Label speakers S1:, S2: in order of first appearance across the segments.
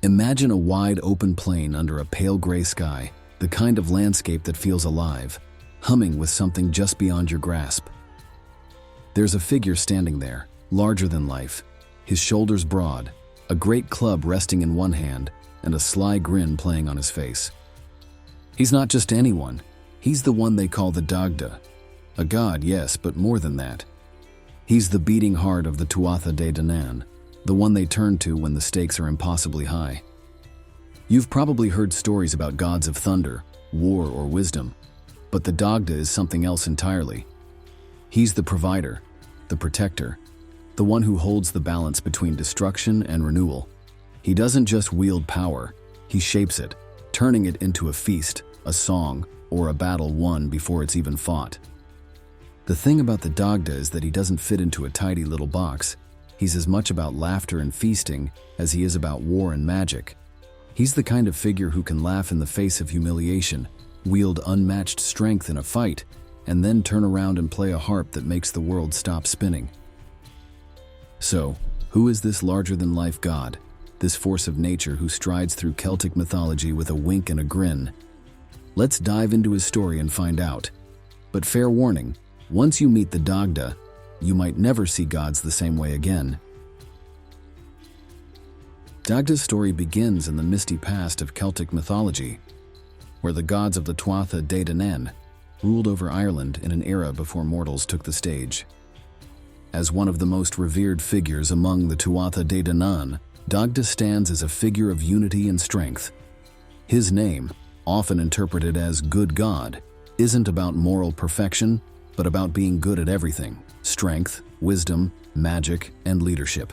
S1: Imagine a wide open plain under a pale gray sky, the kind of landscape that feels alive, humming with something just beyond your grasp. There's a figure standing there, larger than life, his shoulders broad, a great club resting in one hand, and a sly grin playing on his face. He's not just anyone, he's the one they call the Dagda. A god, yes, but more than that. He's the beating heart of the Tuatha De Danann, the one they turn to when the stakes are impossibly high. You've probably heard stories about gods of thunder, war, or wisdom, but the Dagda is something else entirely. He's the provider, the protector, the one who holds the balance between destruction and renewal. He doesn't just wield power, he shapes it, turning it into a feast, a song, or a battle won before it's even fought. The thing about the Dagda is that he doesn't fit into a tidy little box. He's as much about laughter and feasting as he is about war and magic. He's the kind of figure who can laugh in the face of humiliation, wield unmatched strength in a fight, and then turn around and play a harp that makes the world stop spinning. So, who is this larger-than-life god, this force of nature who strides through Celtic mythology with a wink and a grin? Let's dive into his story and find out. But fair warning, once you meet the Dagda, you might never see gods the same way again. Dagda's story begins in the misty past of Celtic mythology, where the gods of the Tuatha De Danann ruled over Ireland in an era before mortals took the stage. As one of the most revered figures among the Tuatha De Danann, Dagda stands as a figure of unity and strength. His name, often interpreted as Good God, isn't about moral perfection, but about being good at everything: strength, wisdom, magic, and leadership.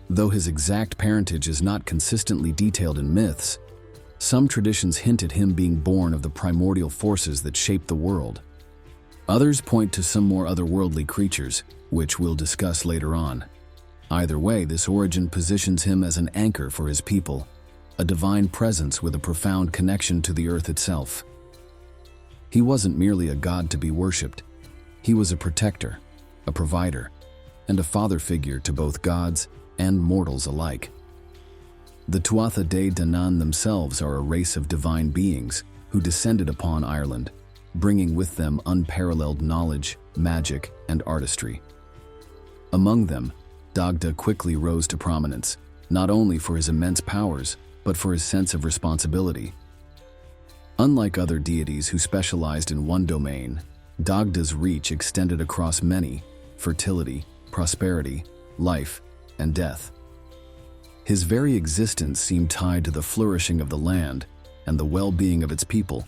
S1: Though his exact parentage is not consistently detailed in myths, some traditions hint at him being born of the primordial forces that shape the world. Others point to some more otherworldly creatures, which we'll discuss later on. Either way, this origin positions him as an anchor for his people, a divine presence with a profound connection to the earth itself. He wasn't merely a god to be worshipped. He was a protector, a provider, and a father figure to both gods and mortals alike. The Tuatha De Danann themselves are a race of divine beings who descended upon Ireland, bringing with them unparalleled knowledge, magic, and artistry. Among them, Dagda quickly rose to prominence, not only for his immense powers, but for his sense of responsibility. Unlike other deities who specialized in one domain, Dagda's reach extended across many: fertility, prosperity, life, and death. His very existence seemed tied to the flourishing of the land and the well-being of its people,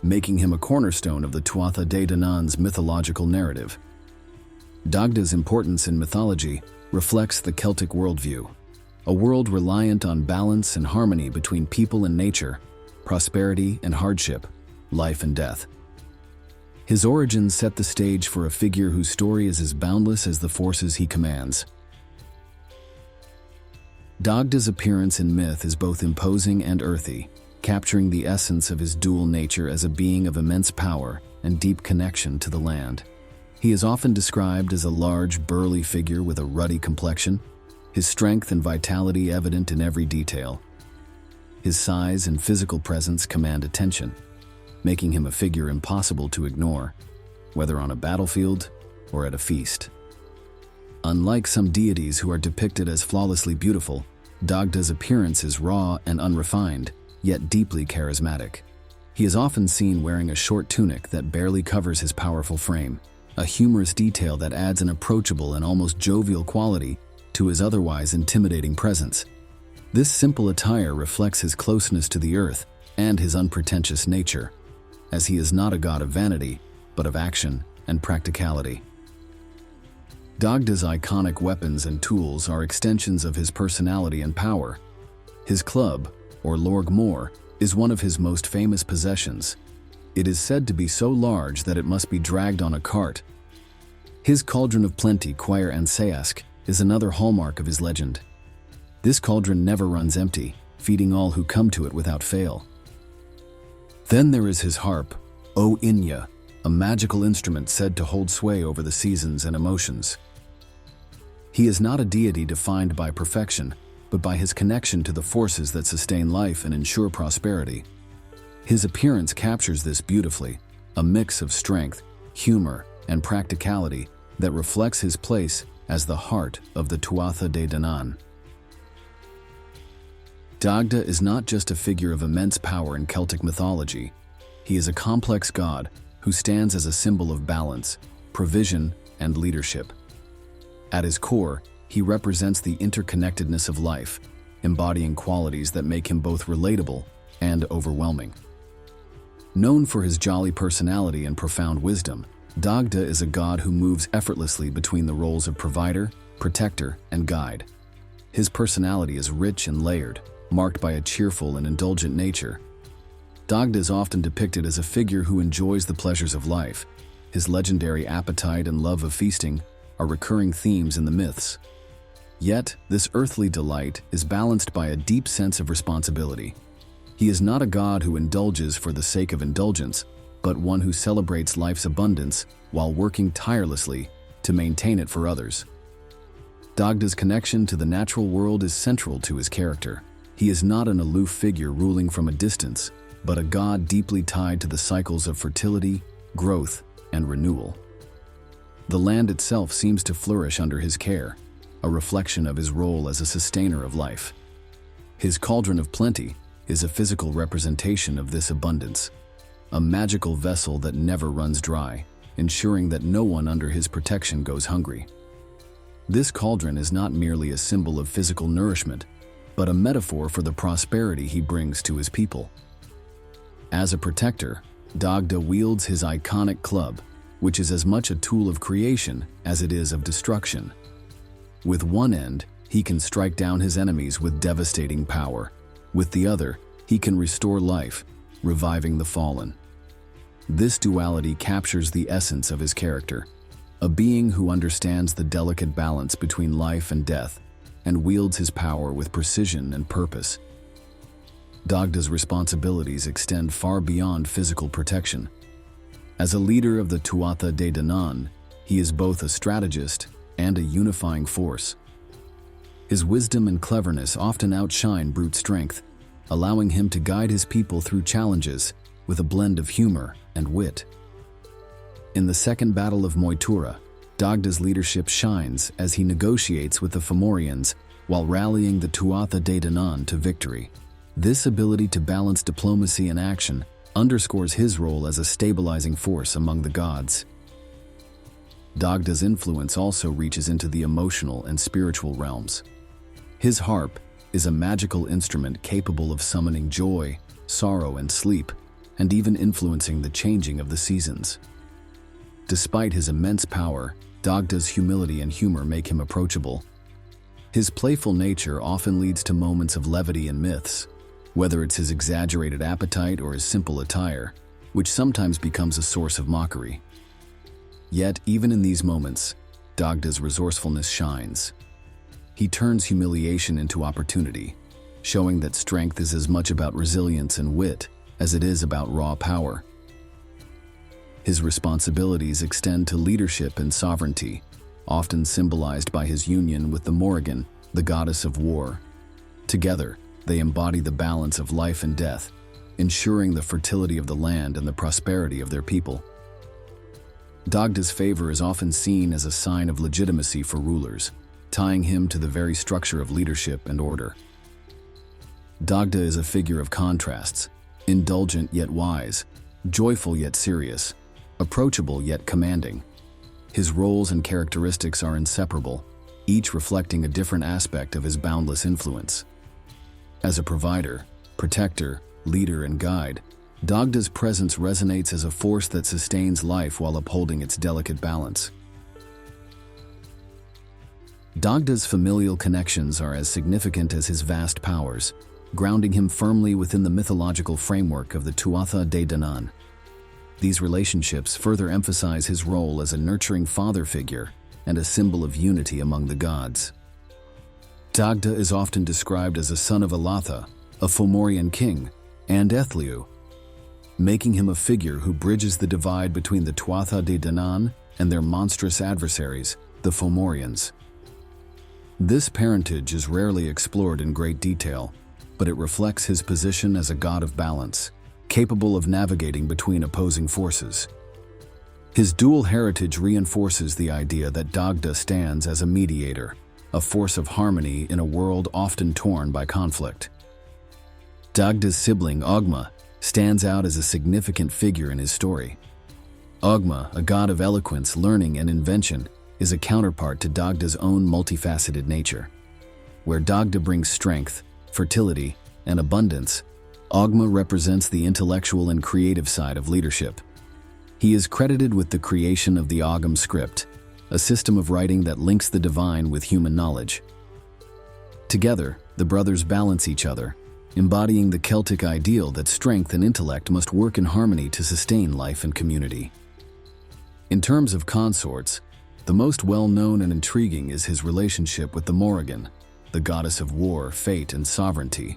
S1: making him a cornerstone of the Tuatha De Danann's mythological narrative. Dagda's importance in mythology reflects the Celtic worldview, a world reliant on balance and harmony between people and nature, prosperity and hardship, life and death. His origins set the stage for a figure whose story is as boundless as the forces he commands. Dagda's appearance in myth is both imposing and earthy, capturing the essence of his dual nature as a being of immense power and deep connection to the land. He is often described as a large, burly figure with a ruddy complexion, his strength and vitality evident in every detail. His size and physical presence command attention, making him a figure impossible to ignore, whether on a battlefield or at a feast. Unlike some deities who are depicted as flawlessly beautiful, Dagda's appearance is raw and unrefined, yet deeply charismatic. He is often seen wearing a short tunic that barely covers his powerful frame, a humorous detail that adds an approachable and almost jovial quality to his otherwise intimidating presence. This simple attire reflects his closeness to the earth and his unpretentious nature, as he is not a god of vanity, but of action and practicality. Dagda's iconic weapons and tools are extensions of his personality and power. His club, or Lorg Mor, is one of his most famous possessions. It is said to be so large that it must be dragged on a cart. His Cauldron of Plenty, Choir and Seask, is another hallmark of his legend. This cauldron never runs empty, feeding all who come to it without fail. Then there is his harp, O Inya, a magical instrument said to hold sway over the seasons and emotions. He is not a deity defined by perfection, but by his connection to the forces that sustain life and ensure prosperity. His appearance captures this beautifully, a mix of strength, humor, and practicality that reflects his place as the heart of the Tuatha De Danann. Dagda is not just a figure of immense power in Celtic mythology. He is a complex god who stands as a symbol of balance, provision, and leadership. At his core, he represents the interconnectedness of life, embodying qualities that make him both relatable and overwhelming. Known for his jolly personality and profound wisdom, Dagda is a god who moves effortlessly between the roles of provider, protector, and guide. His personality is rich and layered, marked by a cheerful and indulgent nature. Dagda is often depicted as a figure who enjoys the pleasures of life. His legendary appetite and love of feasting are recurring themes in the myths. Yet, this earthly delight is balanced by a deep sense of responsibility. He is not a god who indulges for the sake of indulgence, but one who celebrates life's abundance while working tirelessly to maintain it for others. Dagda's connection to the natural world is central to his character. He is not an aloof figure ruling from a distance, but a god deeply tied to the cycles of fertility, growth, and renewal. The land itself seems to flourish under his care, a reflection of his role as a sustainer of life. His Cauldron of Plenty is a physical representation of this abundance, a magical vessel that never runs dry, ensuring that no one under his protection goes hungry. This cauldron is not merely a symbol of physical nourishment, but a metaphor for the prosperity he brings to his people. As a protector, Dagda wields his iconic club, which is as much a tool of creation as it is of destruction. With one end, he can strike down his enemies with devastating power. With the other, he can restore life, reviving the fallen. This duality captures the essence of his character, a being who understands the delicate balance between life and death and wields his power with precision and purpose. Dagda's responsibilities extend far beyond physical protection. As a leader of the Tuatha De Danann, he is both a strategist and a unifying force. His wisdom and cleverness often outshine brute strength, allowing him to guide his people through challenges with a blend of humor and wit. In the Second Battle of Moytura, Dagda's leadership shines as he negotiates with the Fomorians while rallying the Tuatha De Danann to victory. This ability to balance diplomacy and action underscores his role as a stabilizing force among the gods. Dagda's influence also reaches into the emotional and spiritual realms. His harp is a magical instrument capable of summoning joy, sorrow, and sleep, and even influencing the changing of the seasons. Despite his immense power, Dagda's humility and humor make him approachable. His playful nature often leads to moments of levity in myths, whether it's his exaggerated appetite or his simple attire, which sometimes becomes a source of mockery. Yet, even in these moments, Dagda's resourcefulness shines. He turns humiliation into opportunity, showing that strength is as much about resilience and wit as it is about raw power. His responsibilities extend to leadership and sovereignty, often symbolized by his union with the Morrigan, the goddess of war. Together, they embody the balance of life and death, ensuring the fertility of the land and the prosperity of their people. Dagda's favor is often seen as a sign of legitimacy for rulers, tying him to the very structure of leadership and order. Dagda is a figure of contrasts, indulgent yet wise, joyful yet serious, approachable yet commanding. His roles and characteristics are inseparable, each reflecting a different aspect of his boundless influence. As a provider, protector, leader, and guide, Dagda's presence resonates as a force that sustains life while upholding its delicate balance. Dagda's familial connections are as significant as his vast powers, grounding him firmly within the mythological framework of the Tuatha De Danann. These relationships further emphasize his role as a nurturing father figure and a symbol of unity among the gods. Dagda is often described as a son of Elatha, a Fomorian king, and Ethliu, making him a figure who bridges the divide between the Tuatha De Danann and their monstrous adversaries, the Fomorians. This parentage is rarely explored in great detail, but it reflects his position as a god of balance, capable of navigating between opposing forces. His dual heritage reinforces the idea that Dagda stands as a mediator, a force of harmony in a world often torn by conflict. Dagda's sibling, Ogma, stands out as a significant figure in his story. Ogma, a god of eloquence, learning, and invention, is a counterpart to Dagda's own multifaceted nature. Where Dagda brings strength, fertility, and abundance, Ogma represents the intellectual and creative side of leadership. He is credited with the creation of the Ogham script, a system of writing that links the divine with human knowledge. Together, the brothers balance each other, embodying the Celtic ideal that strength and intellect must work in harmony to sustain life and community. In terms of consorts, the most well-known and intriguing is his relationship with the Morrigan, the goddess of war, fate, and sovereignty.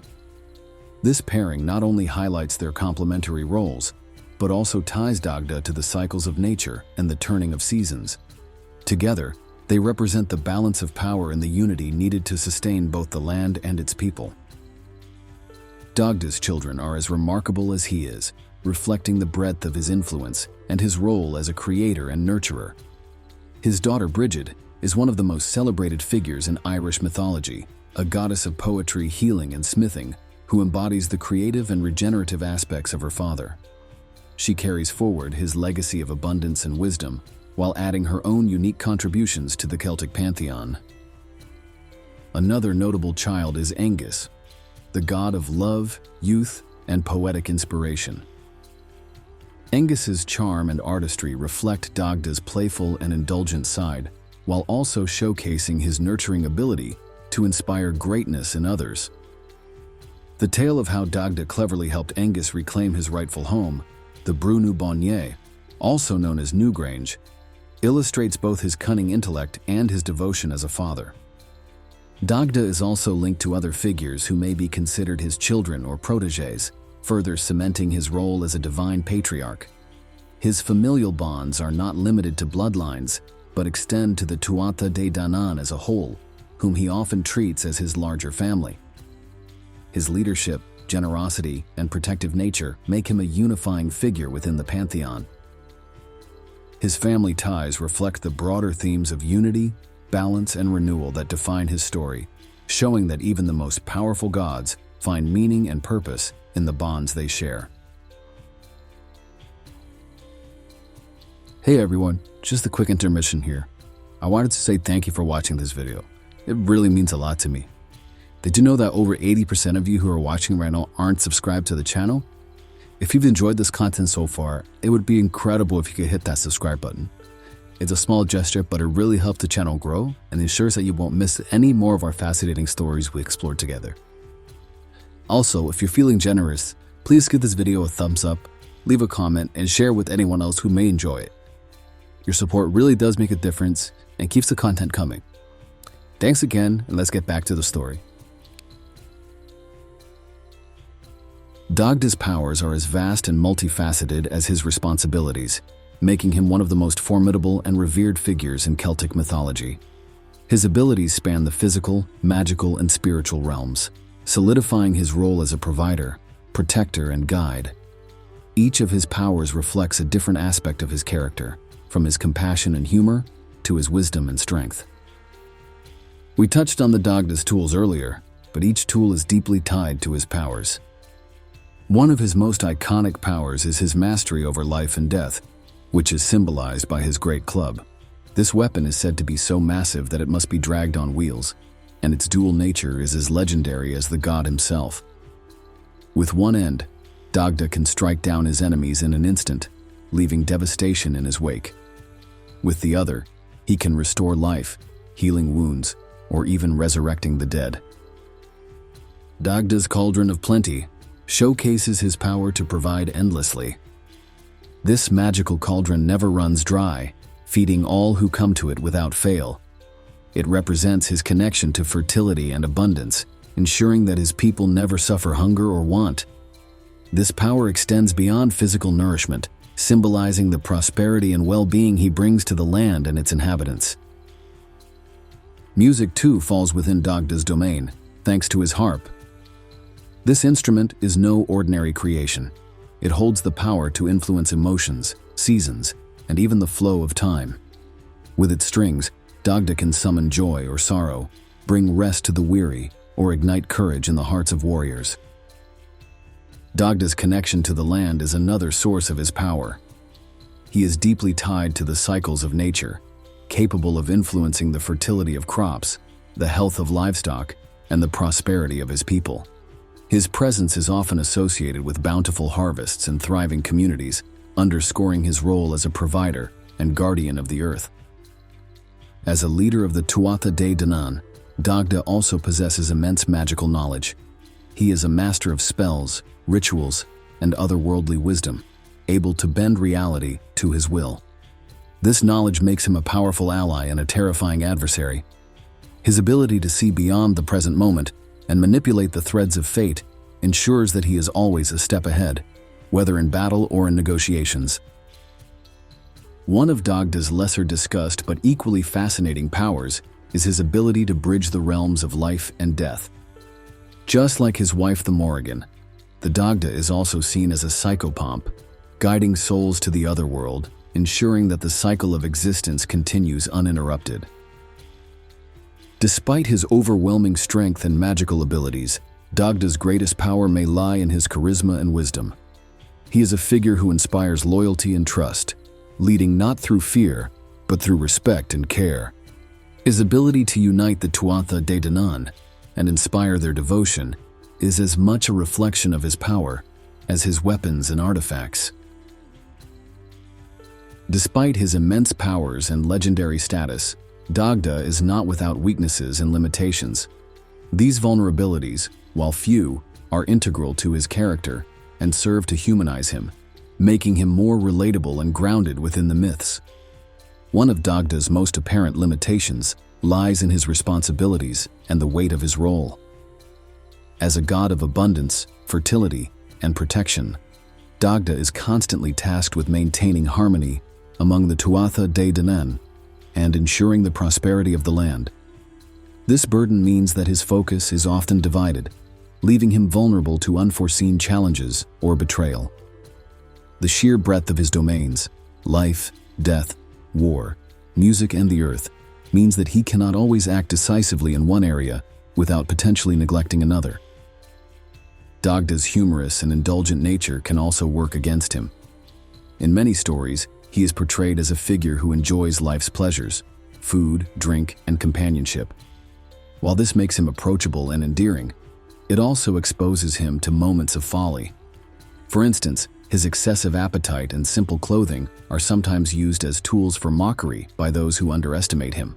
S1: This pairing not only highlights their complementary roles, but also ties Dagda to the cycles of nature and the turning of seasons. Together, they represent the balance of power and the unity needed to sustain both the land and its people. Dagda's children are as remarkable as he is, reflecting the breadth of his influence and his role as a creator and nurturer. His daughter Brigid is one of the most celebrated figures in Irish mythology, a goddess of poetry, healing, and smithing, who embodies the creative and regenerative aspects of her father. She carries forward his legacy of abundance and wisdom, while adding her own unique contributions to the Celtic pantheon. Another notable child is Angus, the god of love, youth, and poetic inspiration. Angus's charm and artistry reflect Dagda's playful and indulgent side, while also showcasing his nurturing ability to inspire greatness in others. The tale of how Dagda cleverly helped Angus reclaim his rightful home, the Brú Bonnier, also known as Newgrange, illustrates both his cunning intellect and his devotion as a father. Dagda is also linked to other figures who may be considered his children or protégés, further cementing his role as a divine patriarch. His familial bonds are not limited to bloodlines, but extend to the Tuatha De Danann as a whole, whom he often treats as his larger family. His leadership, generosity, and protective nature make him a unifying figure within the pantheon. His family ties reflect the broader themes of unity, balance, and renewal that define his story, showing that even the most powerful gods find meaning and purpose in the bonds they share. Hey everyone, just a quick intermission here. I wanted to say thank you for watching this video. It really means a lot to me. Did you know that over 80% of you who are watching right now aren't subscribed to the channel? If you've enjoyed this content so far, it would be incredible if you could hit that subscribe button. It's a small gesture, but it really helps the channel grow and ensures that you won't miss any more of our fascinating stories we explore together. Also, if you're feeling generous, please give this video a thumbs up, leave a comment, and share with anyone else who may enjoy it. Your support really does make a difference and keeps the content coming. Thanks again, and let's get back to the story. Dagda's powers are as vast and multifaceted as his responsibilities, making him one of the most formidable and revered figures in Celtic mythology. His abilities span the physical, magical, and spiritual realms, solidifying his role as a provider, protector, and guide. Each of his powers reflects a different aspect of his character, from his compassion and humor to his wisdom and strength. We touched on the Dagda's tools earlier, but each tool is deeply tied to his powers. One of his most iconic powers is his mastery over life and death, which is symbolized by his great club. This weapon is said to be so massive that it must be dragged on wheels, and its dual nature is as legendary as the god himself. With one end, Dagda can strike down his enemies in an instant, leaving devastation in his wake. With the other, he can restore life, healing wounds, or even resurrecting the dead. Dagda's Cauldron of Plenty showcases his power to provide endlessly. This magical cauldron never runs dry, feeding all who come to it without fail. It represents his connection to fertility and abundance, ensuring that his people never suffer hunger or want. This power extends beyond physical nourishment, symbolizing the prosperity and well-being he brings to the land and its inhabitants. Music too falls within Dagda's domain, thanks to his harp. This instrument is no ordinary creation. It holds the power to influence emotions, seasons, and even the flow of time. With its strings, Dagda can summon joy or sorrow, bring rest to the weary, or ignite courage in the hearts of warriors. Dagda's connection to the land is another source of his power. He is deeply tied to the cycles of nature, capable of influencing the fertility of crops, the health of livestock, and the prosperity of his people. His presence is often associated with bountiful harvests and thriving communities, underscoring his role as a provider and guardian of the earth. As a leader of the Tuatha De Danann, Dagda also possesses immense magical knowledge. He is a master of spells, rituals, and otherworldly wisdom, able to bend reality to his will. This knowledge makes him a powerful ally and a terrifying adversary. His ability to see beyond the present moment and manipulate the threads of fate ensures that he is always a step ahead, whether in battle or in negotiations. One of Dagda's lesser discussed but equally fascinating powers is his ability to bridge the realms of life and death. Just like his wife the Morrigan, the Dagda is also seen as a psychopomp, guiding souls to the otherworld, ensuring that the cycle of existence continues uninterrupted. Despite his overwhelming strength and magical abilities, Dagda's greatest power may lie in his charisma and wisdom. He is a figure who inspires loyalty and trust, leading not through fear, but through respect and care. His ability to unite the Tuatha De Danann and inspire their devotion is as much a reflection of his power as his weapons and artifacts. Despite his immense powers and legendary status, Dagda is not without weaknesses and limitations. These vulnerabilities, while few, are integral to his character and serve to humanize him, making him more relatable and grounded within the myths. One of Dagda's most apparent limitations lies in his responsibilities and the weight of his role. As a god of abundance, fertility, and protection, Dagda is constantly tasked with maintaining harmony among the Tuatha De Danann and ensuring the prosperity of the land. This burden means that his focus is often divided, leaving him vulnerable to unforeseen challenges or betrayal. The sheer breadth of his domains, life, death, war, music, and the earth, means that he cannot always act decisively in one area without potentially neglecting another. Dagda's humorous and indulgent nature can also work against him. In many stories, he is portrayed as a figure who enjoys life's pleasures, food, drink, and companionship. While this makes him approachable and endearing, it also exposes him to moments of folly. For instance, his excessive appetite and simple clothing are sometimes used as tools for mockery by those who underestimate him.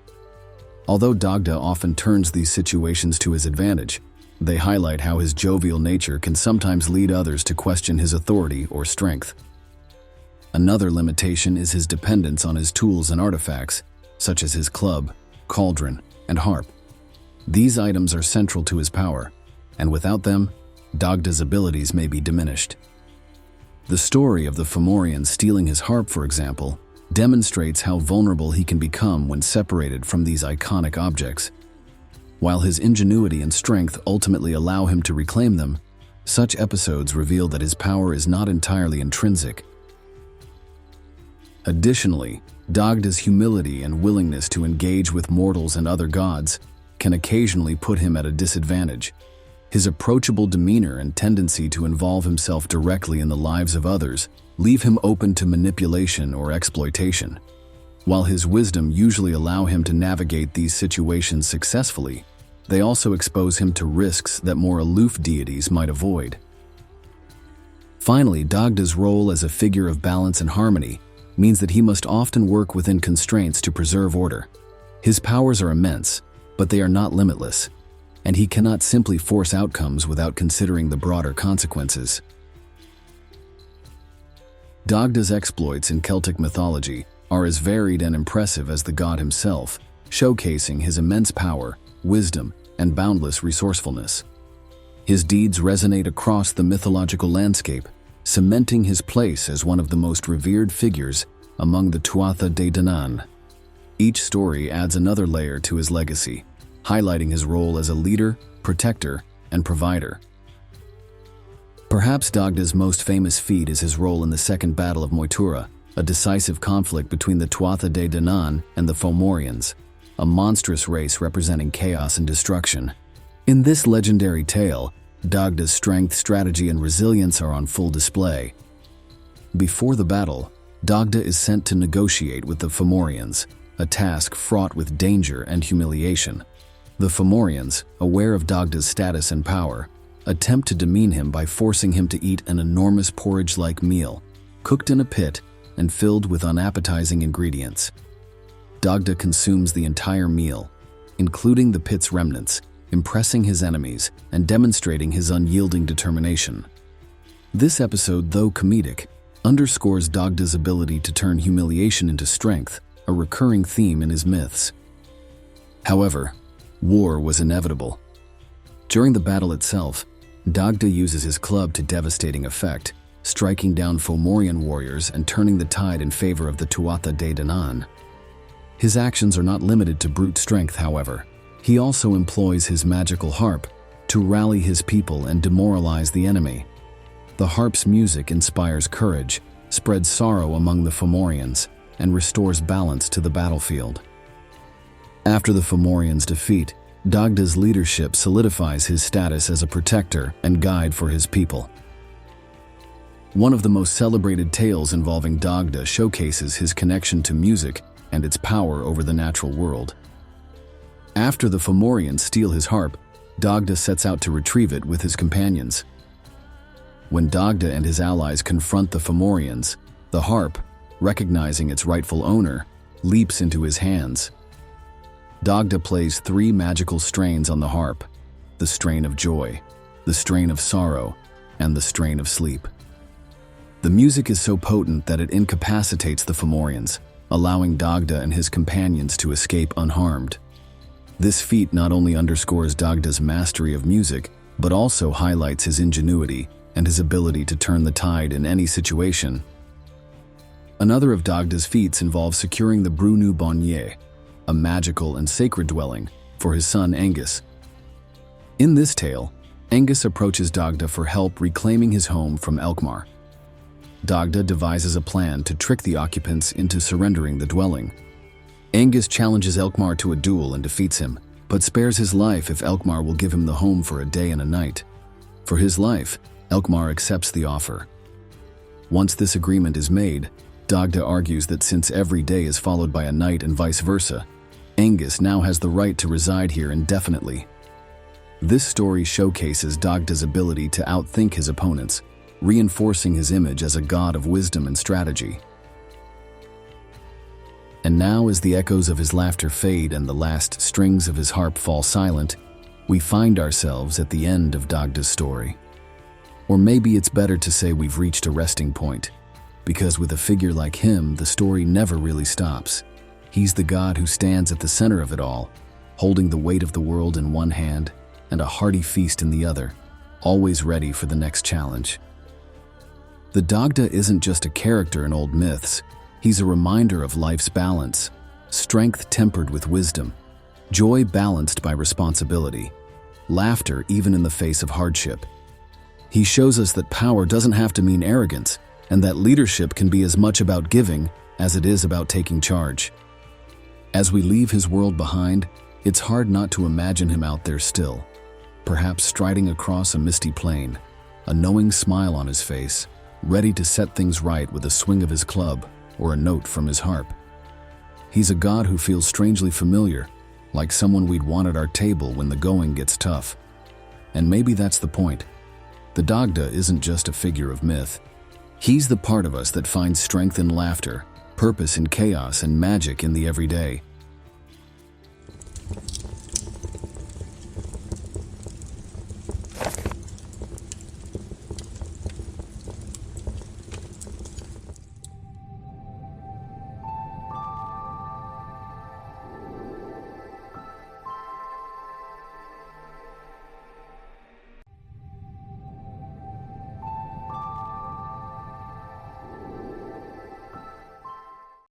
S1: Although Dagda often turns these situations to his advantage, they highlight how his jovial nature can sometimes lead others to question his authority or strength. Another limitation is his dependence on his tools and artifacts, such as his club, cauldron, and harp. These items are central to his power, and without them, Dagda's abilities may be diminished. The story of the Fomorian stealing his harp, for example, demonstrates how vulnerable he can become when separated from these iconic objects. While his ingenuity and strength ultimately allow him to reclaim them, such episodes reveal that his power is not entirely intrinsic. Additionally, Dagda's humility and willingness to engage with mortals and other gods can occasionally put him at a disadvantage. His approachable demeanor and tendency to involve himself directly in the lives of others leave him open to manipulation or exploitation. While his wisdom usually allows him to navigate these situations successfully, they also expose him to risks that more aloof deities might avoid. Finally, Dagda's role as a figure of balance and harmony means that he must often work within constraints to preserve order. His powers are immense, but they are not limitless, and he cannot simply force outcomes without considering the broader consequences. Dagda's exploits in Celtic mythology are as varied and impressive as the god himself, showcasing his immense power, wisdom, and boundless resourcefulness. His deeds resonate across the mythological landscape, cementing his place as one of the most revered figures among the Tuatha De Danann. Each story adds another layer to his legacy, highlighting his role as a leader, protector, and provider. Perhaps Dagda's most famous feat is his role in the Second Battle of Moytura, a decisive conflict between the Tuatha De Danann and the Fomorians, a monstrous race representing chaos and destruction. In this legendary tale, Dagda's strength, strategy, and resilience are on full display. Before the battle, Dagda is sent to negotiate with the Fomorians, a task fraught with danger and humiliation. The Fomorians, aware of Dagda's status and power, attempt to demean him by forcing him to eat an enormous porridge-like meal, cooked in a pit and filled with unappetizing ingredients. Dagda consumes the entire meal, including the pit's remnants, impressing his enemies and demonstrating his unyielding determination. This episode, though comedic, underscores Dagda's ability to turn humiliation into strength, a recurring theme in his myths. However, war was inevitable. During the battle itself, Dagda uses his club to devastating effect, striking down Fomorian warriors and turning the tide in favor of the Tuatha De Danann. His actions are not limited to brute strength, however. He also employs his magical harp to rally his people and demoralize the enemy. The harp's music inspires courage, spreads sorrow among the Fomorians, and restores balance to the battlefield. After the Fomorians' defeat, Dagda's leadership solidifies his status as a protector and guide for his people. One of the most celebrated tales involving Dagda showcases his connection to music and its power over the natural world. After the Fomorians steal his harp, Dagda sets out to retrieve it with his companions. When Dagda and his allies confront the Fomorians, the harp, recognizing its rightful owner, leaps into his hands. Dagda plays 3 magical strains on the harp: the strain of joy, the strain of sorrow, and the strain of sleep. The music is so potent that it incapacitates the Fomorians, allowing Dagda and his companions to escape unharmed. This feat not only underscores Dagda's mastery of music, but also highlights his ingenuity and his ability to turn the tide in any situation. Another of Dagda's feats involves securing the Brunu Bonnier, a magical and sacred dwelling, for his son Angus. In this tale, Angus approaches Dagda for help reclaiming his home from Elkmar. Dagda devises a plan to trick the occupants into surrendering the dwelling. Angus challenges Elkmar to a duel and defeats him, but spares his life if Elkmar will give him the home for a day and a night. For his life, Elkmar accepts the offer. Once this agreement is made, Dagda argues that since every day is followed by a night and vice versa, Angus now has the right to reside here indefinitely. This story showcases Dagda's ability to outthink his opponents, reinforcing his image as a god of wisdom and strategy. And now, as the echoes of his laughter fade and the last strings of his harp fall silent, we find ourselves at the end of Dagda's story. Or maybe it's better to say we've reached a resting point, because with a figure like him, the story never really stops. He's the god who stands at the center of it all, holding the weight of the world in one hand and a hearty feast in the other, always ready for the next challenge. The Dagda isn't just a character in old myths. He's a reminder of life's balance, strength tempered with wisdom, joy balanced by responsibility, laughter even in the face of hardship. He shows us that power doesn't have to mean arrogance, and that leadership can be as much about giving as it is about taking charge. As we leave his world behind, it's hard not to imagine him out there still, perhaps striding across a misty plain, a knowing smile on his face, ready to set things right with a swing of his club or a note from his harp. He's a god who feels strangely familiar, like someone we'd want at our table when the going gets tough. And maybe that's the point. The Dagda isn't just a figure of myth. He's the part of us that finds strength in laughter, purpose in chaos, and magic in the everyday.